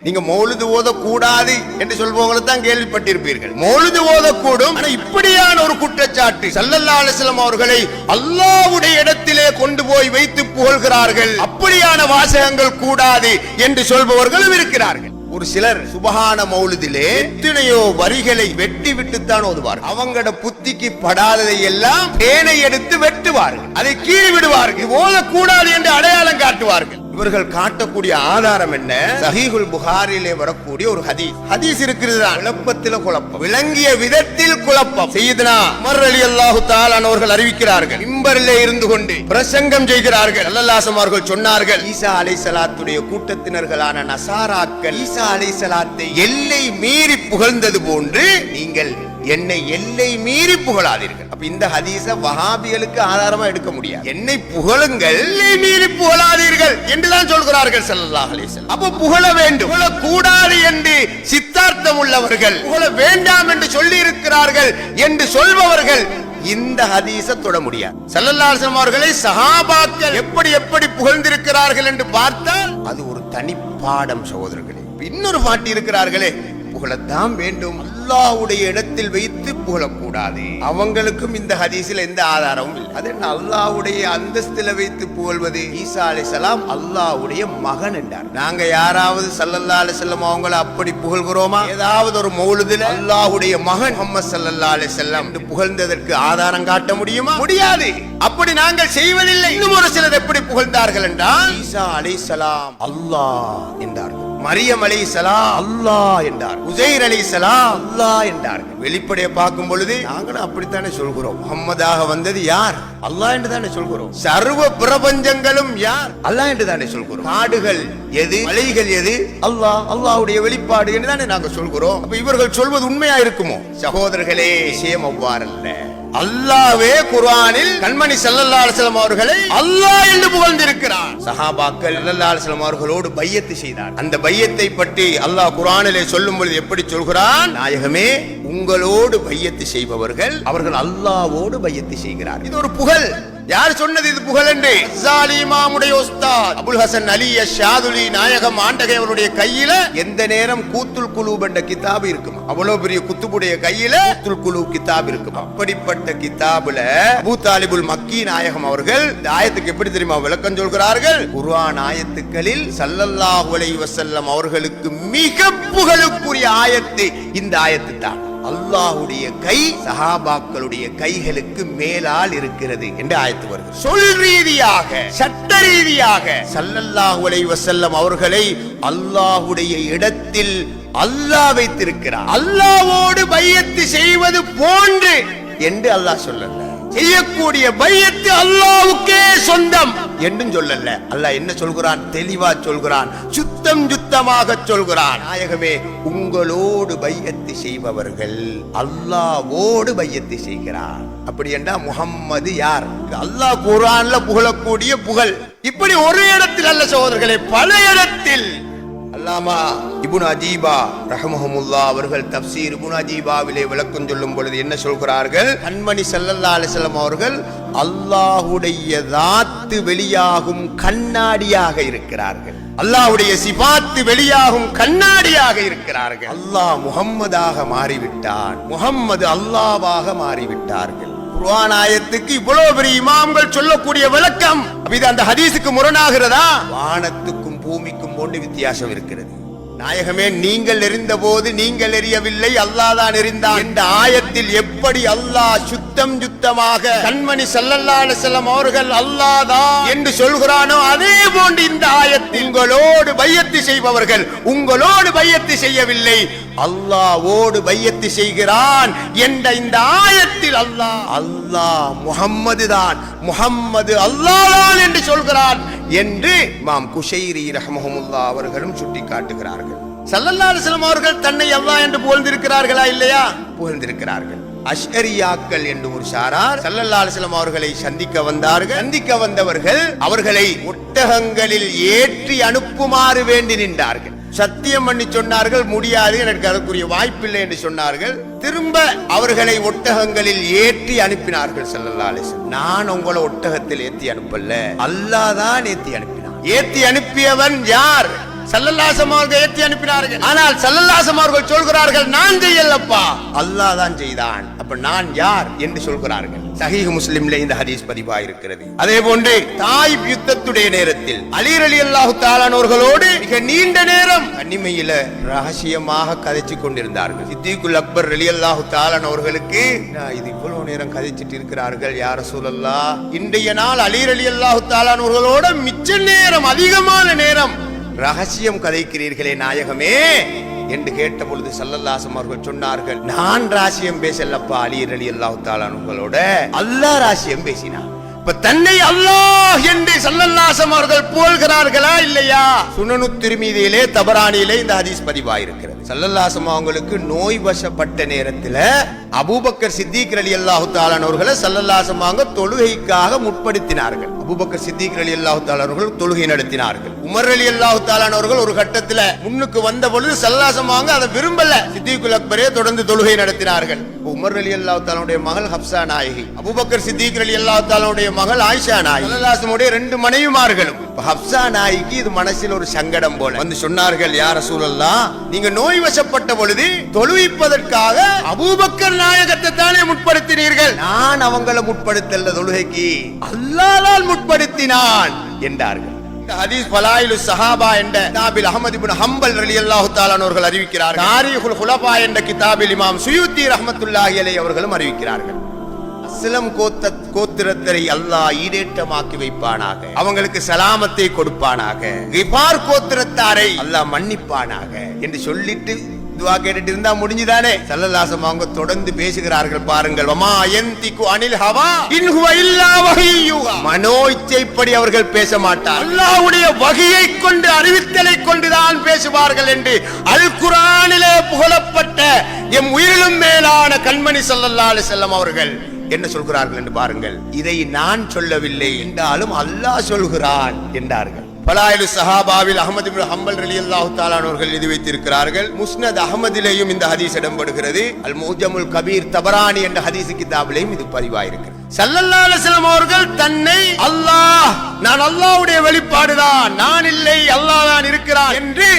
நீங்க மௌலிது ஓதக்கூடாது என்று சொல்பவங்களை தான் கேள்விப்பட்டிருப்பீர்கள். மௌலிது ஓதக்கூடும், ஆனா இப்படியான ஒரு குற்றச்சாட்டு ஸல்லல்லாஹு அலைஹி வஸல்லம் அவர்களை அல்லாஹ்வுடைய இடத்திலே கொண்டு போய் வைத்து புகழ்கிறார்கள், அப்படியான வாசகங்கள் கூடாது என்று சொல்பவர்களும் இருக்கிறார்கள். ஒரு சிலர் சுபஹான மௌலிதிலே எத்தனையோ வரிகளை வெட்டி விட்டுத்தான் ஓதுவார். அவங்களோட புத்திக்கு படாததை எல்லாம் பேனை எடுத்து வெட்டுவார்கள், அதை கீறி விடுவார்கள், ஓதக்கூடாது என்று அடையாளம் காட்டுவார்கள். இவர்கள் காட்டக்கூடிய ஆதாரம் என்ன? சஹீஹுல் புகாரிலே வரக்கூடிய ஒரு ஹதீஸ் இருக்கிறது. குழப்பத்தில் குழப்பம், விளங்கிய விதத்தில் குழப்பம். சையதுனா உமர் ரலியல்லாஹு தஆலா அவர்கள் அறிவிக்கிறார்கள், மிம்பரிலே இருந்து கொண்டு பிரசங்கம் செய்கிறார்கள். ஸல்லல்லாஹு அலைஹி வஸல்லம் சொன்னார்கள், ஈசா அலைஹிஸ்ஸலாத்துடைய கூட்டத்தினர்களான நசாராக்கள் ஈசா அலைஹிஸ்ஸலாத்தை எல்லை மீறி புகழ்ந்தது போன்று நீங்கள் என்னை எல்லை மீறி புகழாதீர்கள். அப்ப இந்த ஹதீஸ வஹாபிகளுக்கு ஆதாரமா எடுக்க முடியாது. என்னை புகழுங்கள், எல்லை மீறி புகழாதீர்கள் என்றுதான் சொல்கிறார்கள் ஸல்லல்லாஹு அலைஹி வஸல்லம். அப்ப புகழ வேண்டும், புகழ கூடாது என்று சித்தார்த்தம் உள்ளவர்கள், புகழ வேண்டாம் என்று சொல்லி இருக்கிறார்கள் என்று சொல்பவர்கள் இந்த ஹதீஸ தொட முடியாது. ஸல்லல்லாஹு அலைஹி வஸல்லம் அவர்களை சஹாபாக்கள் எப்படி எப்படி புகழ்ந்திருக்கிறார்கள் என்று பார்த்தால் அது ஒரு தனி பாடம் சகோதரர்களே. இன்னொரு பாட்டி இருக்கிறார்களே, புகழத்தான் வேண்டும், அல்லாஹ்வுடைய இடத்தில் வைத்து புகழக்கூடாது. அவங்களுக்கும் இந்த ஹதீஸில் எந்த ஆதாரமும் இல்லை. அது என்ன அல்லாஹ்வுடைய அந்தஸ்தில வைத்து புகழ்வது? ஈசா அலைஹிஸ்ஸலாம் அல்லாஹ்வுடைய மகன் என்றார். நாங்க யாராவது ஸல்லல்லாஹு அலைஹி வஸல்லம் அவங்களை அப்படி புகழ்கிறோமா? ஏதாவது ஒரு மௌலிதில் அல்லாஹ்வுடைய மகன் முஹம்மது ஸல்லல்லாஹு அலைஹி வஸல்லம் என்று புகழ்ந்ததற்கு ஆதாரம் காட்ட முடியுமா? முடியாது. அப்படி நாங்கள் செய்வதில்லை. இன்னும் ஒரு சிலர் எப்படி புகழ்ந்தார்கள் என்றால், ஈசா அலைஹிஸ்ஸலாம் அல்லாஹ் என்றார்கள், மரியம் அலைஹிஸ்ஸலாம் அல்லாஹ் என்றார், உஸைர் அலைஹிஸ்ஸலாம் அல்லாஹ் என்றார்கள். வெளிப்படையை பார்க்கும் பொழுது நாங்களும் அப்படித்தானே சொல்கிறோம். முஹம்மதாக வந்தது யார்? அல்லாஹ் என்று தானே சொல்கிறோம். சர்வ பிரபஞ்சங்களும் யார்? அல்லாஹ் என்று தானே சொல்கிறோம். காடுகள் எது, மலைகள் எது? அல்லாஹ், அல்லாஹ்வுடைய வெளிப்பாடு என்று தானே நாங்கள் சொல்கிறோம். அப்ப இவர்கள் சொல்வது உண்மையா இருக்குமோ? சகோதரர்களே, விஷயம் அவ்வாறல்ல. அல்லாஹ்வே குர்ஆனில் கண்மணி ஸல்லல்லாஹு அலைஹி வஸல்லம் அவர்களை அல்லாஹ் என்று புகழ்ந்திருக்கிறார். சஹாபாக்கள் ஸல்லல்லாஹு அலைஹி வஸல்லம் அவர்களோடு பையத்து செய்தார். அந்த பையத்தை பற்றி அல்லாஹ் குர்ஆனிலே சொல்லும் பொழுது எப்படி சொல்கிறான்? நாயகமே, உங்களோடு பையத்து செய்பவர்கள் அவர்கள் அல்லாஹ்வோடு பையத்து செய்கிறார். இது ஒரு புகழ். யார் சொன்னது இது புகழ் என்று? ஸாலி இமாமுடைய உஸ்தாத் அபுல் ஹசன் அலி ஷாதுலி நாயகம் ஆண்டகை அவருடைய கையில எந்த நேரம் கூத்துல் குலூப் என்ற கிதாப் இருக்கும். அவ்வளவு பெரிய குத்துபுடைய கையில கூத்துல் குலூப் கிதாப் இருக்கும். அப்படிப்பட்ட கிதாபுல அபூ தாலிபுல் மக்கி நாயகம் அவர்கள் இந்த ஆயத்துக்கு எப்படி தெரியுமா விளக்கம் சொல்கிறார்கள்? குர்ஆன் ஆயத்துக்களில் ஸல்லல்லாஹு அலைஹி வஸல்லம் அவர்களுக்கு மிக புகழுக்குரிய ஆயத்து இந்த ஆயத்து தான். அல்லாஹ்வுடைய கை சஹாபாக்களுடைய கைகளுக்கு மேலால் இருக்கிறது என்று ஆயத்து வருகிறது. சொல் ரீதியாக, சட்ட ரீதியாக ஸல்லல்லாஹு அலைஹி வஸல்லம் அவர்களை அல்லாஹ்வுடைய இடத்தில் அல்லாஹ் வைத்திருக்கிறார். அல்லாஹ்வோடு பையத்து செய்வது போன்று என்று அல்லாஹ் சொல்லல. செய்யக்கூடிய பையத்து அல்லாஹ்வுக்கே சொந்தம் என்றும் சொல்லல. அல்லாஹ் என்ன சொல்கிறான்? தெளிவா சொல்கிறான், சுத்தம் சுத்தமாக சொல்கிறான். நாயகமே, உங்களோடு பையத்து செய்பவர்கள் அல்லாஹ்வோடு பையத்து செய்கிறார். அப்படி என்றா முஹம்மது யார்? அல்லாஹ் குர்ஆன்ல புகழக்கூடிய புகழ். இப்படி ஒரு இடத்தில் அல்ல சகோதரர்களே, பல இடத்தில். அல்லாமா இப்னு அஜீபா ரஹ்மஹுல்லாஹ் அவர்கள் தஃப்சீர் இப்னு அஜீபாவிலே விளக்கம் சொல்லும் பொழுது என்ன சொல்கிறார்கள்? கண்மணி ஸல்லல்லாஹு அலைஹி வஸல்லம் அவர்கள் அல்லாஹ்வுடைய ذات வெளியாகும் கண்ணாடியாக இருக்கிறார்கள். அல்லாஹ்வுடைய சிபாத் வெளியாகும் கண்ணாடியாக இருக்கிறார்கள். அல்லாஹ் முஹம்மதாக மாறிவிட்டான், முஹம்மது அல்லாஹ்வாக மாறிவிட்டார்கள். குர்ஆன் ஆயத்துக்கு இவ்வளவு பெரிய இமாம்கள் சொல்லக்கூடிய விளக்கம் இது அந்த ஹதீஸுக்கு முரணாகிறதா? வானத்துக்கும் பூமிக்கும் போன்று வித்தியாசம் இருக்கிறது. நாயகமே, நீங்கள் எறிந்த போது நீங்கள் எறியவில்லை, அல்லாஹ் தான் எறிந்தான் என்ற ஆயத்தில் எப்படி அல்லாஹ் சுத்தம் சுத்தமாக கண்மணி ஸல்லல்லாஹு அலைஹி வஸல்லம் அவர்கள் அல்லாஹ் தான் என்று சொல்கிறானோ, அதே போன்று இந்த ஆயத்தில் உங்களோடு பையத்து செய்பவர்கள் உங்களோடு பையத்து செய்யவில்லை, அல்லாஹ்வோடு பையத்து செய்கிறான் என்ற இந்த ஆயத்தில் அல்லாஹ் முஹம்மது தான், முஹம்மது அல்லாஹ் தான் என்று சொல்கிறான் என்று இமாம் குஷைரி ரஹ்மஹுல்லாஹ் அவர்களும் சுட்டிக்காட்டுகிறார்கள். ஸல்லல்லாஹு அலைஹி வஸல்லம் அவர்கள் தன்னை அல்லாஹ் என்று புகழ்ந்திருக்கிறார்களா? இல்லையா? புகழ்ந்திருக்கிறார்கள். அஷ்அரியாக்கள் என்று ஒரு சாரார் ஸல்லல்லாஹு அலைஹி வஸல்லம் அவர்களை சந்திக்க வந்தார்கள். சந்திக்க வந்தவர்கள் அவர்களை ஒட்டகங்களில் ஏற்றி அனுப்புமாறு வேண்டி நின்றார்கள். சத்தியம் பண்ணி சொன்னார்கள், முடியாது, எனக்கு அதற்குரிய வாய்ப்பில்லை என்று சொன்னார்கள். திரும்ப அவர்களை ஒட்டகங்களில் ஏற்றி அனுப்பினார்கள் ஸல்லல்லாஹு அலைஹி வஸல்லம். நான் உங்களை ஒட்டகத்தில் ஏற்றி அனுப்பல, அல்லாஹ் தான் ஏற்றி அனுப்பினான். ஏற்றி அனுப்பியவன் யார்? ஸல்லல்லாஹு அலைஹி வஸல்லம் அவர்கள் ஏற்றி அனுப்பினார்கள். ஆனால் ஸல்லல்லாஹு அலைஹி வஸல்லம் அவர்கள் சொல்கிறார்கள், நான் செய்யலப்பா, அல்லாஹ் தான் செய்தான். அப்ப நான் யார் என்று சொல்கிறார்கள். சஹீஹ் முஸ்லிம்ல இந்த ஹதீஸ் பதிவாயிருக்கிறது. அதே போன்று தாயிப் யுத்தத்துடைய நேரத்தில் அலி ரலியல்லாஹு தஆலா அவர்களோடு மிக நீண்ட நேரம் தனிமையில ரகசியமாக கதைச்சு கொண்டிருந்தார்கள். சித்திகுல் அக்பர் ரலியல்லாஹு தஆலா அவர்களுக்கு இது இவ்வளவு நேரம் கதைச்சிட்டு இருக்கிறார்கள் யா ரசூலல்லாஹ், இன்றைய நாள் அலி ரலியல்லாஹு தஆலா அவர்களோட மிச்ச நேரம் அதிகமான நேரம் ரகசியம் கதைக்கிறீர்களே நாயகமே என்று கேட்ட பொழுது ஸல்லல்லாஹு அலைஹி அவர்கள் சொன்னார்கள், நான் ரகசியம் பேசலப்பா அலி ரலியல்லாஹு தஆலா அவர்களோட, அல்லாஹ் ரகசியம் பேசினார். இப்ப தன்னை அல்லாஹ் என்று ஸல்லல்லாஹு அலைஹி அவர்கள் புகழ்கிறார்களா இல்லையா? சுனனு திர்மிதியிலே தபரானியிலே இந்த ஹதீஸ் பதிவாயிருக்கிறது. ஸல்லல்லாஹு அலைஹி அவங்களுக்கு நோய் வசப்பட்ட நேரத்தில் அபூபக்கர் சித்திக் ரலியல்லாஹு தஆலா அவர்களை ஸல்லல்லாஹு அலைஹி வஸல்லம் தொழுகைக்காக முற்படுத்தினார்கள். அபூபக்கர் சித்திக் ரலியல்லாஹு தஆலா அவர்கள் தொழுகை நடத்தினார்கள். உமர் ரலியல்லாஹு தஆலா அவர்கள் ஒரு கட்டத்தில் முன்னுக்கு வந்த பொழுது ஸல்லல்லாஹு அலைஹி வஸல்லம் அதை விரும்பல. சித்திகுல் அக்பரே தொடர்ந்து தொழுகை நடத்தினார்கள். உமர் ரலியல்லாஹு தஆலாவுடைய மகள் ஹப்ஸா நாயகி, அபூபக்கர் சித்திக் ரலியல்லாஹு தஆலாவுடைய மகள் ஆயிஷா நாயகி, ஸல்லல்லாஹு அலைஹி வஸல்லம் ரெண்டு மனைவிமார்களும். ஹப்ஸா நாயகிக்கு இது மனசில் ஒரு சங்கடம் போல வந்து சொன்னார்கள், யா ரசூலல்லாஹ், நீங்க நோய் வசப்பட்ட பொழுது தொழுவிப்பதற்காக அபூபக்கர் நாயகத்தை தானே முற்படுத்தினீர்கள், நான் அவங்களை முற்படுத்தல்ல, தொழுகைக்கு அல்லாஹ் முற்படுத்தினான் என்றார்கள். இந்த ஹதீஸ் ஃபலாயிலு ஸஹாபா என்ற கிதாபில் அஹ்மத் இப்னு ஹம்பல் ரலியல்லாஹு தஆலா அவர்கள் அறிவிக்கிறார்கள். தாரீகுல் குலஃபா என்ற கிதாபில் இமாம் சுயூத்தி ரஹ்மத்துல்லாஹி அலைஹி அவர்களும் அறிவிக்கிறார்கள். அஸ்லம் கோத்திரத்தை அல்லாஹ் ஈடேற்றமாக்கி வைப்பானாக, அவங்களுக்கு சலாமத்தை கொடுப்பானாக, கிஃபார் கோத்திரத்தாரை அல்லாஹ் மன்னிப்பானாக என்று சொல்லிட்டு துஆ கேட்டுட்டு இருந்தா முடிஞ்சுதானே? ஸல்லல்லாஹு அலைஹி வஸல்லம் தொடர்ந்து பேசுகிறார்கள் பாருங்கள். வமா யன்திகு அனில் ஹவா இன் ஹுவ இல்லா வஹீயுஹா, மனோ இச்சைப்படி அவர்கள் பேச மாட்டார், அல்லாஹ்வுடைய வஹியை கொண்டு அறிவித்தலை கொண்டுதான் பேசுவார்கள் என்று அல் குர்ஆனிலே புகழப்பட்ட எம் உயிரிலும் மேலான கண்மணி ஸல்லல்லாஹு அலைஹி வஸல்லம் அவர்கள் என்ன சொல்கிறார்கள் என்று பாருங்கள். இதை நான் சொல்லவில்லை என்றாலும் அல்லாஹ் சொல்கிறான் என்றார்கள். ஃபலாயிலு ஸஹாபாவில் அஹ்மத் இப்னு ஹம்பல் ரலியல்லாஹு தஆலா அவர்கள் எழுதி வைத்திருக்கிறார்கள். முஸ்னத் அஹ்மதிலேயும் இந்த ஹதீஸ் இடம்பெறுகிறது. அல் முஜமுல் கபீர் தபரானி என்ற ஹதீஸ் கிதாபிலேயும் இது பதிவாயிருக்கிறது. ஸல்லல்லாஹு அலைஹி வஸல்லம் அவர்கள் தன்னை அல்லாஹ், நான் அல்லாஹ்வுடைய வெளிப்பாடுதான், நான் இல்லை, அல்லாஹ் தான் இருக்கிறான் என்று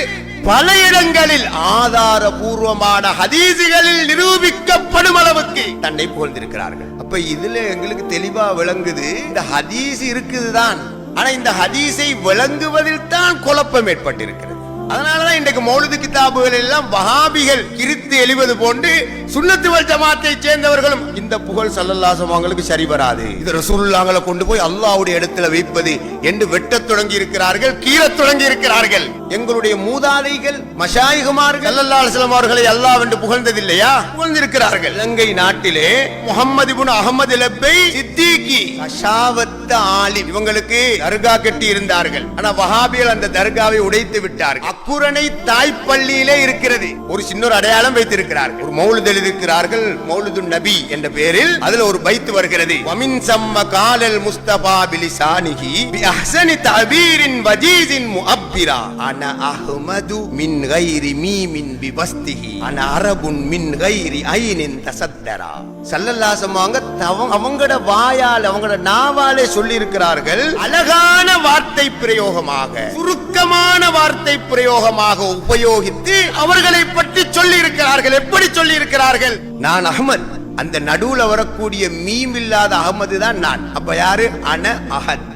பல இடங்களில் ஆதாரபூர்வமான ஹதீசுகளில் நிரூபிக்கப்படும் அளவுக்கு தன்னை புகழ்ந்திருக்கிறார்கள். அப்ப இதுல எங்களுக்கு தெளிவா விளங்குது, இந்த ஹதீஸ் இருக்குதுதான், ஆனா இந்த ஹதீஸை விளங்குவதில் தான் குழப்பம் ஏற்பட்டிருக்கிறது. அதனாலதான் இன்றைக்கு மௌலிது கிதாபுகள் எல்லாம் வஹாபிகள் கிரித்து எழுவது போன்று சுன்னத்து வல் ஜமாத்தை சேர்ந்தவர்களும் இந்த புகழ் ஸல்லல்லாஹு அலைஹி வஸல்லம் சரி வராது, இது ரசூலுல்லாஹ்களை கொண்டு போய் அல்லாஹ்வுடைய இடத்துல வைப்பது என்று வெட்டத் தொடங்கி இருக்கிறார்கள், கீறத் தொடங்கி இருக்கிறார்கள். எங்களுடைய மூதாதைகள் மஷாயிகுமார்கள் ஸல்லல்லாஹு அலைஹி வஸல்லம் அவர்களை அல்லாஹ் என்று புகழ்ந்ததில்லையா? புகழ்ந்திருக்கிறார்கள். இலங்கை நாட்டிலே முஹம்மது இப்னு அஹ்மத் லப்பை சித்திகி அஷாவத்த ஆலிம் இவங்களுக்கு தர்கா கட்டி இருந்தார்கள். ஆனா வஹாபிகள் அந்த தர்காவை உடைத்து விட்டார்கள். அக்குரணை தாய்ப்பள்ளியிலே இருக்கிறது. ஒரு சின்ன அடையாளம் வைத்திருக்கிறார்கள். ஒரு மௌலித் எழுதியிருக்கிறார்கள், மௌலிதுன் நபி என்ற பெயரில். அதுல ஒரு பைத் வருகிறது, வமின் சம்ம காலல் முஸ்தபா பிலிசானிஹி பி அஹ்ஸனி தஅபீரின் வஜீஸின் முஅப்பிரா அன அஹ்மது மின் கைரி மீமின் பிவஸ்திஹி அன அரபுன் மின் கைரி ஐனின் தசத்தரா. ஸல்லல்லாஹு அலைஹி வஸல்லம் அவங்களோட வாயால், அவங்களோட நாவாலே சொல்லி இருக்கிறார்கள், அழகான வார்த்தை பிரயோகமாக, சுருக்கமான வார்த்தை பிரயோகமாக உபயோகித்து அவர்களை பற்றி சொல்லி இருக்கிறார்கள். எப்படி சொல்லி இருக்கிறார்கள்? நான் அஹ்மத், அந்த நடுவுல வரக்கூடிய மீம் இல்லாத அஹ்மது தான் நான். அப்ப யாரு? அன அஹத்.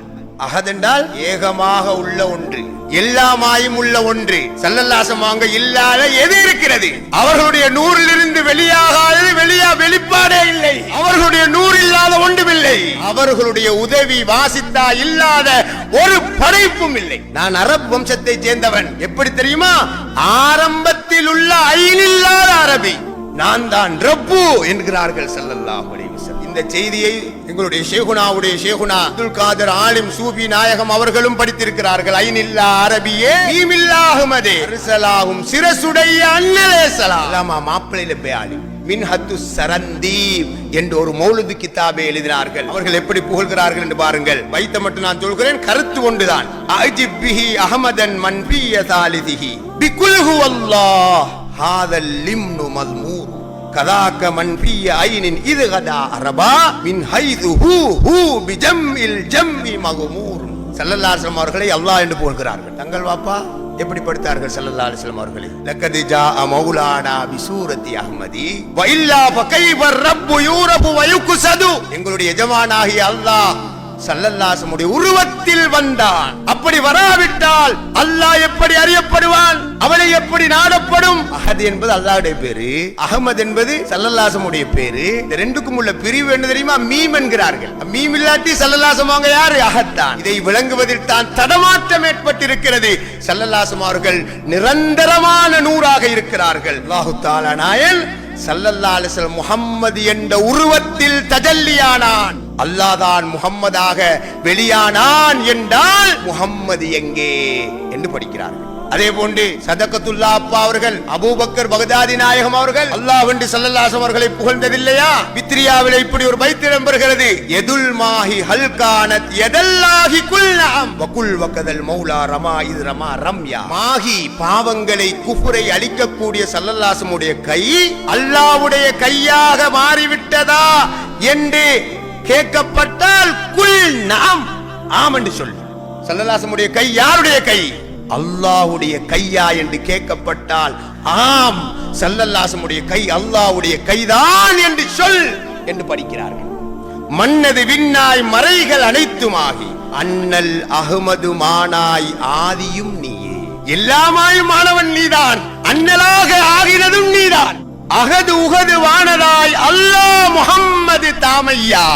அஹத் என்றால் ஏகமாக உள்ள ஒன்று, எல்லாமாயும் உள்ள ஒன்று. ஸல்லல்லாஹு அலைஹி வஸல்லம் இல்லாத எது இருக்கிறது? அவர்களுடைய நூறிலிருந்து வெளியாகாதது வெளிப்பாடே இல்லை. அவர்களுடைய நூறு இல்லாத ஒன்றுமில்லை. அவர்களுடைய உதவி வாசித்தா இல்லாத ஒரு படைப்பும் இல்லை. நான் அரபு வம்சத்தை சேர்ந்தவன். எப்படி தெரியுமா? ஆரம்பத்தில் உள்ள ஐனில்லாத அரபி. நான் தான் ரப்பு என்கிறார்கள் ஸல்லல்லாஹு அலைஹி வஸல்லம். இந்த செய்தியை எங்களுடைய ஷேகுனாவுடைய ஷேகுனா அப்துல் காதர் ஆலிம் சூஃபி நாயகம் அவர்களும் படித்திருக்கிறார்கள். ஐனில்லா அரபியே மீமில்லா அஹ்மதே அர்ஸலாஹும் சிரசுடைய அன்னலே ஸலாம் அல்லாமா மாப்பிளையில பேஆலி மின்ஹத்து சரந்தீப் என்ற ஒரு மௌலிது கிதாபை எழுதினார்கள். அவர்கள் எப்படி புகழ்கிறார்கள் என்று பாருங்கள். வைத்த மட்டும் நான் சொல்கிறேன், கருத்து ஒன்றுதான். அஜிப் பிஹி அஹ்மதன் மன் ஃபிய தாலிதிஹி பிகுல் ஹுவல்லாஹ் ஹாதல் லிம்னு மல்மூர் கதாக்க மன் ஃபிய ஐனின் இது கதா அரபா மின் ஹைது ஹூ பிஜம்இல் ஜம்இ மக்மூர். ஸல்லல்லாஹு அலைஹி வஸல்லம் அவர்களை அல்லாஹ் என்று புகழ்கிறார்கள். தங்கள் வாப்பா எப்படி படுத்தார்கள் ஸல்லல்லாஹு அலைஹி வஸல்லம் அவர்களை? லக்கத் ஜாஅ மௌலானா பிசூரத்தி அஹ்மதி வ இல்லா ஃபகைஃப ரப்பு யூரபு வ யுக்ஸது. எங்களுடைய எஜமானாகிய அல்லாஹ் ஸல்லல்லாஹு அலைஹி வஸல்லம் உருவத்தில் வந்தான். அப்படி வராவிட்டால் அல்லாஹ் எப்படி அறியப்படுவான்? அவனை எப்படி நாடப்படும்? அஹத் என்பது அல்லாஹ்வுடைய பேரு, அஹ்மத் என்பது ஸல்லல்லாஹு அலைஹி வஸல்லம் பேரு. இந்த ரெண்டுக்கும் உள்ள பிரிவு என்ன தெரியுமா? மீம் என்கிறார்கள். மீம் இல்லாட்டி ஸல்லல்லாஹு அலைஹி வஸல்லம் யாரு? அஹத் தான். இதை விளங்குவதில் தான் தடமாற்றம் ஏற்பட்டிருக்கிறது. ஸல்லல்லாஹு அலைஹி வஸல்லம் அவர்கள் நிரந்தரமான நூறாக இருக்கிறார்கள். அல்லாஹ் தஆலா நாயன் ஸல்லல்லாஹு அலைஹி வஸல்லம் முஹம்மது என்ற உருவத்தில் தஜல்லியானான். அல்லாஹ் தான் முஹம்மதாக வெளியானான் என்றால் முஹம்மது எங்கே என்று படிக்கிறார்கள். அதே போன்று சதகத்துல்லாஹ் அப்பா அவர்கள், அபூபக்கர் பக்தாதி நாயகம் அவர்கள் அல்லாஹ் என்று ஸல்லல்லாஹு அலைஹி வஸல்லம் அவர்களை புகழ்ந்ததில்லையா? வித்ரியாவிலே இப்படி ஒரு பைத் இடம்பெறுகிறது. யதுல் மாஹி ஹல்கானத் யதல்லாஹி குல்லம் வகுல் வகதல் மௌலா ரமா இத் ரமா ரம்யா. மாஹி பாவங்களை குஃபரை அழிக்கக்கூடிய ஸல்லல்லாஹு அலைஹி வஸல்லம் கை அல்லாஹ்வுடைய கையாக மாறிவிட்டதா என்று கேட்கப்பட்டால் குல் நாம், ஆம் என்று சொல். ஸல்லல்லாஹு அலைஹி வஸல்லம் கை யாருடைய கை? அல்லாஹ்வுடைய கையா என்று கேட்கப்பட்டால் ஆம், ஸல்லல்லாஹு அலைஹி வஸல்லம் கை அல்லாஹ்வுடைய கைதான் என்று சொல் என்று படிக்கிறார்கள். மன்னது விண்ணாய் மறைகள் அனைத்துமாகி அண்ணல் அஹ்மது மானாய் ஆதியும் நீயே. எல்லாமாயும் ஆனவன் நீதான், அண்ணலாக ஆகினதும் நீதான். அகது உகது வானதாய் அல்லாஹ் முஹம்மது தாமையா.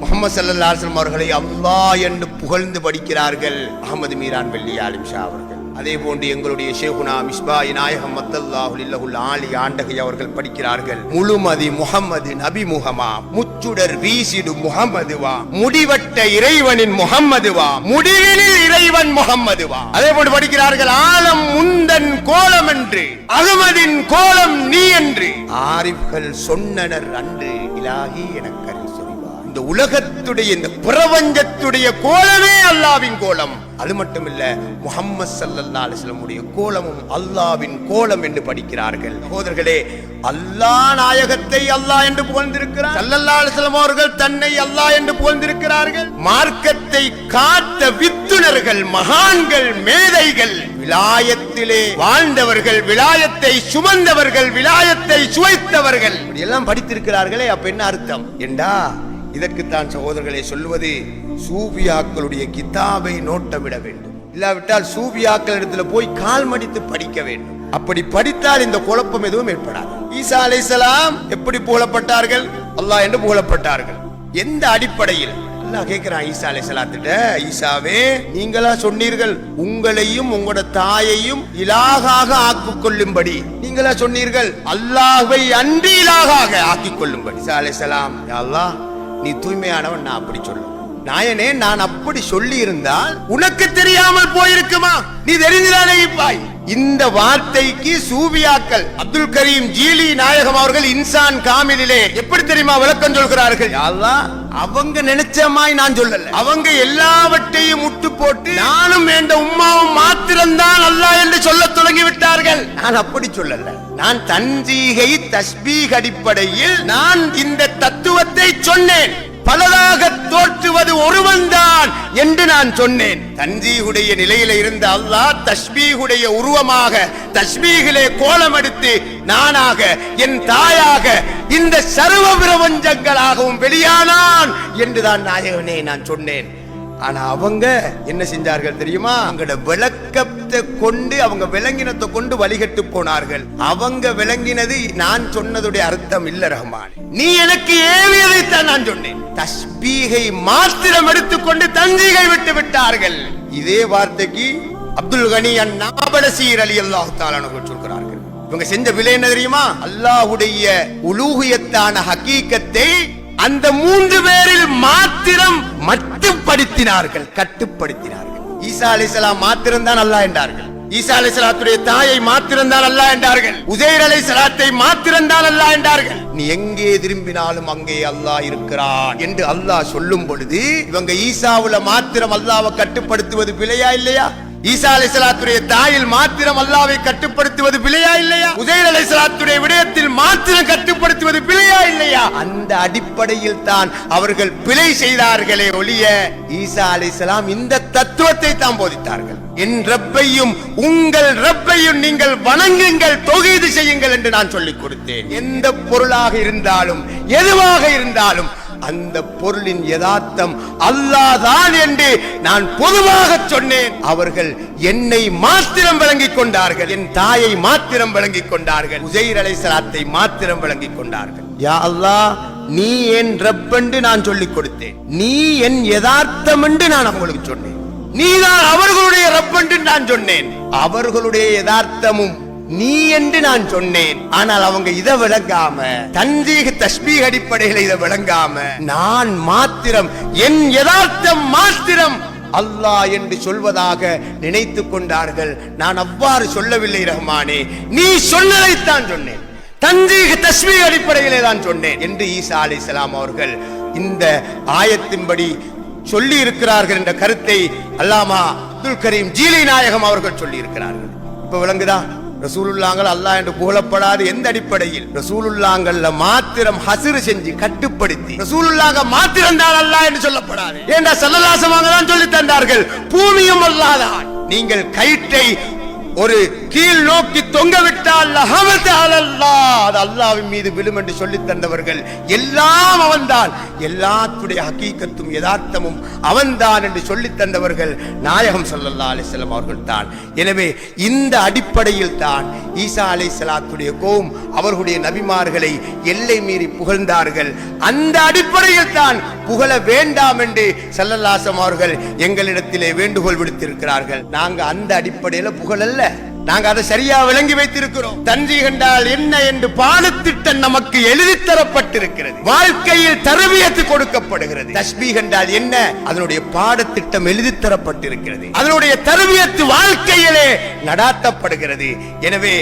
முஹம்மது ஸல்லல்லாஹு அலைஹி வஸல்லம் அவர்களை அல்லாஹ் என்று புகழ்ந்து படிக்கிறார்கள் அஹ்மது மீரான் வெள்ளி ஆலிம் ஷா அவர்கள். அதே போன்று எங்களுடைய ஷேகுனா மிஸ்பாய் நாயகம் மத்தல்லாஹு லில்லஹுல் ஆலி ஆண்டகை அவர்கள் படிக்கிறார்கள். முழுமதி முஹம்மது நபி முஹமா, முச்சுடர் வீசிடு முஹம்மதுவா, முடிவட்ட இறைவனின் முஹம்மதுவா, முடிவினில் இறைவன் முஹம்மதுவா. அதே போன்று படிக்கிறார்கள் ஆலம் முந்தன் கோலம் என்று, அகமதின் கோலம் நீ என்று ஆரிஃப்கள் சொன்னனர் அன்று இலாஹி எனக்கு அறிவு சொல்வார். இந்த உலகத்துடைய இந்த பிரபஞ்சத்துடைய கோலமே அல்லாஹ்வின் கோலம். அது மட்டுமில்ல, முஹம்மது ஸல்லல்லாஹு அலைஹி வஸல்லம் உடைய கோலமும் அல்லாஹ்வின் கோலம் என்று படிக்கிறார்கள். சகோதரர்களே, அல்லாஹ் நாயகத்தை அல்லாஹ் என்று புகழ்ந்திருக்கிறார். ஸல்லல்லாஹு அலைஹி வஸல்லம் அவர்கள் தன்னை அல்லாஹ் என்று புகழ்ந்திருக்கிறார்கள். மார்க்கத்தை காத்த வித்துணர்கள், மகான்கள், மேதைகள், விலாயத்திலே வாழ்ந்தவர்கள், விலாயத்தை சுமந்தவர்கள், விலாயத்தை சுவைத்தவர்கள் எல்லாம் படித்திருக்கிறார்களே. அப்ப என்ன அர்த்தம் என்றா, இதற்குத்தான் சகோதரர்களை சொல்வது, சூபியாக்களுடைய கிதாபை நோட்டமிட வேண்டும். இல்லாவிட்டால் சூபியாக்கள் இடத்துல போய் கால் மடித்து படிக்க வேண்டும். அப்படி படித்தால் இந்த குழப்பம் எதுவும் ஏற்படாது. ஈசா அலைஹிஸ்ஸலாம் எப்படி புகழப்பட்டார்கள்? அல்லாஹ் என்று புகழப்பட்டார்கள். எந்த அடிப்படையில்? அல்லாஹ் கேட்கிறான் ஈசா அலைஹிஸ்ஸலாத்திட்ட, ஈசாவே நீங்களா சொன்னீர்கள் உங்களையும் உங்களோட தாயையும் இலாகாக ஆக்கிக் கொள்ளும்படி? நீங்களா சொன்னீர்கள் அல்லாஹ்வை அன்றி இலாகாக ஆக்கிக் கொள்ளும்படி? ஈசா அலைஹிஸ்ஸலாம், யா அல்லாஹ் நீ தூய்மையானவன், நான் அப்படி சொல்ல நாயனே, நான் அப்படி சொல்லி இருந்தால் உனக்கு தெரியாமல் போயிருக்குமா? நீ தெரிந்துதானே இருப்பாய். இந்த வார்த்தைக்கு சூபியாக்கள் அப்துல் கரீம் ஜீலி நாயகம் அவர்கள் இன்சான் காமிலிலே எப்படி தெரியுமா விளக்கம் சொல்கிறார்கள்? அல்லாஹ் அவங்க நினைச்சமாய் நான் சொல்லல, அவங்க எல்லாவற்றையும் முட்டு போட்டு நானும் என்ற உம்மாவும் மாத்திரம்தான் அல்லாஹ் என்று சொல்ல தொடங்கி விட்டார்கள். நான் அப்படி சொல்லல, நான் தன்சீகை தஸ்பீஹ் அடிப்படையில் நான் இந்த தத்துவத்தை சொன்னேன். பலதாக தோற்றுவது ஒருவன்தான் என்று நான் சொன்னேன். தன்சீஹுடைய நிலையில இருந்த அல்லாஹ் தஸ்பீஹுடைய உருவமாக தஸ்பீஹிலே கோலம் எடுத்து நானாக, என் தாயாக, இந்த சர்வ பிரபஞ்சங்களாகவும் வெளியானான் என்றுதான் நாயகனே நான் சொன்னேன். ஆனா அவங்க என்ன செஞ்சார்கள் தெரியுமா? அவங்களோட விளக்கத்தை கொண்டு, அவங்க விளங்கினத்தை கொண்டு வழிகட்டு போனார்கள். அவங்க விளங்கினது நான் சொன்னதுடைய அர்த்தம் இல்ல ரஹ்மான், நீ எனக்கு ஏவியதைத்தான் நான் சொன்னேன். தஸ்பீகை மாத்திரம் எடுத்துக்கொண்டு தன்சீகை விட்டு விட்டார்கள். இதே வார்த்தைக்கு அப்துல் கனி அன்-நாபலசி ரலியல்லாஹு தஆலா அவர்கள் சொல்கிறார்கள். இவங்க செஞ்ச விலை என்ன தெரியுமா? அல்லாஹ்வுடைய உலூஹியத்தான ஹகீகத்தை அந்த மூன்று பேரில் மாத்திரம் மட்டுப்படுத்தினார்கள், கட்டுப்படுத்தினார்கள். ஈசா அலைஹிஸ்ஸலாம் மாத்திரம் தான் அல்லாஹ் என்றார்கள். ஈசா அலைஹிஸ்ஸலாத்துடைய தாயை மாத்திரம் தான் அல்லாஹ் என்றார்கள். உஸைர் அலைஹிஸ்ஸலாத்தை மாத்திரம் தான் அல்லாஹ் என்றார்கள். நீ எங்கே திரும்பினாலும் அங்கே அல்லாஹ் இருக்கிறான் என்று அல்லாஹ் சொல்லும் பொழுது இவங்க ஈசாவுல மாத்திரம் அல்லாஹ்வை கட்டுப்படுத்துவது பிழையா இல்லையா? ஈசா அலைஹிஸ்ஸலாத்துடைய தாயில் மாத்திரம் அல்லாஹ்வை கட்டுப்படுத்துவது பிழையா இல்லையா? உஸைர் அலைஹிஸ்ஸலாத்துடைய விடயத்தில் மாத்திரம் கட்டுப்படுத்துவது பிழையா இல்லையா? அந்த அடிப்படையில் தான் அவர்கள் பிழை செய்தார்களே ஒழிய ஈசா அலைஹிஸ்ஸலாம் இந்த தத்துவத்தை தான் போதித்தார்கள். என் ரப்பையும் உங்கள் ரப்பையும் நீங்கள் வணங்குங்கள், தொகுதி செய்யுங்கள் என்று நான் சொல்லிக் கொடுத்தேன். எந்த பொருளாக இருந்தாலும் எதுவாக இருந்தாலும் அந்த பொருளின் யதார்த்தம் அல்லாஹ் தான் என்று நான் பொதுவாக சொன்னேன். அவர்கள் என்னை மாத்திரம் விளங்கிக் கொண்டார்கள், என் தாயை மாத்திரம் விளங்கிக் கொண்டார்கள், உஸைர் அலைஹிஸ்ஸலாத்தை மாத்திரம் விளங்கிக் கொண்டார்கள். யா அல்லாஹ், நீ என் ரப் என்று நான் சொல்லிக் கொடுத்தேன், நீ என் யதார்த்தம் என்று நான் அவங்களுக்கு சொன்னேன், நீதான் அவர்களுடைய ரப் என்று நான் சொன்னேன், அவர்களுடைய யதார்த்தமும் நீ என்று நான் சொன்னேன். ஆனால் அவங்க இதை விளங்காம, தன்ஜீஹ் தஸ்பீஹ் அடிப்படையில் இதை விளங்காம, நான் மாத்திரம் என் யதார்த்தம் மாத்திரம் அல்லாஹ் என்று சொல்வதாக நினைத்துக் கொண்டார்கள். நான் அவ்வாறு சொல்லவில்லை ரஹ்மானே, நீ சொன்னதைத்தான் சொன்னேன், தன்ஜீஹ் தஸ்பீஹ் அடிப்படையிலே தான் சொன்னேன் என்று ஈசா அலைஹிஸ்ஸலாம் அவர்கள் இந்த ஆயத்தின்படி சொல்லி இருக்கிறார்கள் என்ற கருத்தை அல்லாமா அப்துல் கரீம் ஜீலி நாயகம் அவர்கள் சொல்லி இருக்கிறார்கள். இப்ப விளங்குதா? ரசூலுல்லாஹ்கள் அல்லாஹ் என்று புகழப்படாது எந்த அடிப்படையில்? ரசூலுல்லாஹ்கள்ல மாத்திரம் ஹஸ்ர் செஞ்சு கட்டுப்படுத்தி ரசூலுல்லாஹ் மாத்திரம் தான் அல்லாஹ் என்று சொல்லப்படாது. ஏண்டா ஸல்லல்லாஹு அலைஹி வஸல்லம் தான் சொல்லி தந்தார்கள், பூமியும் அல்லாஹ் தான். நீங்கள் கயிற்றை ஒரு கீழ் நோக்கி தொங்க விட்டால் லஹமத் அலல்லாஹ், அது அல்லாஹ்வின் மீது விழும் என்று சொல்லி தந்தவர்கள். எல்லாம் அவன்தான், எல்லாத்துடைய ஹகீகத்தும் யதார்த்தமும் அவன்தான் என்று சொல்லி தந்தவர்கள் நாயகம் ஸல்லல்லாஹு அலைஹி வஸல்லம் அவர்கள் தான். எனவே இந்த அடிப்படையில் தான் ஈசா அலைஹிஸ்ஸலாத்துடைய கோம் அவர்களுடைய நபிமார்களை எல்லை மீறி புகழ்ந்தார்கள். அந்த அடிப்படையில் தான் புகழ வேண்டாம் என்று ஸல்லல்லாஹு அலைஹி வஸல்லம் அவர்கள் எங்களிடத்திலே வேண்டுகோள் விடுத்திருக்கிறார்கள். நாங்க அந்த அடிப்படையில் புகழல்ல, நாங்க அதை சரியா விளங்கி வைத்திருக்கிறோம். தன்ஜீஹ் என்றால் என்ன என்று பாடத்திட்டம் நமக்கு எழுதி தரப்பட்டிருக்கிறது, வாழ்க்கையில் தர்பியத்து கொடுக்கப்படுகிறது. தஸ்பீஹ் என்றால் என்ன, அதனுடைய பாடத்திட்டம் எழுதி தரப்பட்டிருக்கிறது, அதனுடைய தர்பியத்து வாழ்க்கையிலே நடாத்தப்படுகிறது. எனவே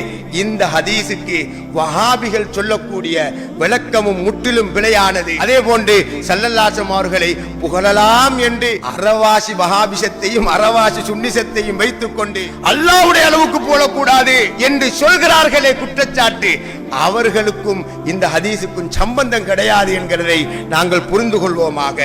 இந்த ஹதீஸுக்கு வஹாபிகள் சொல்லக்கூடிய விளக்கமும் முற்றிலும் பிழையானது. அதே போன்று ஸல்லல்லாஹு அலைஹி வஸல்லம் அவர்களை புகழலாம் என்று அரவாசி வஹாபிசத்தையும் அரவாசி சுன்னிசத்தையும் வைத்துக் கொண்டு அல்லாஹ்வுடைய அளவுக்கு போடக்கூடாது என்று சொல்கிறார்களே குற்றச்சாட்டு, அவர்களுக்கும் இந்த ஹதீஸுக்கும் சம்பந்தம் கிடையாது என்கிறதை நாங்கள் புரிந்து கொள்வோமாக.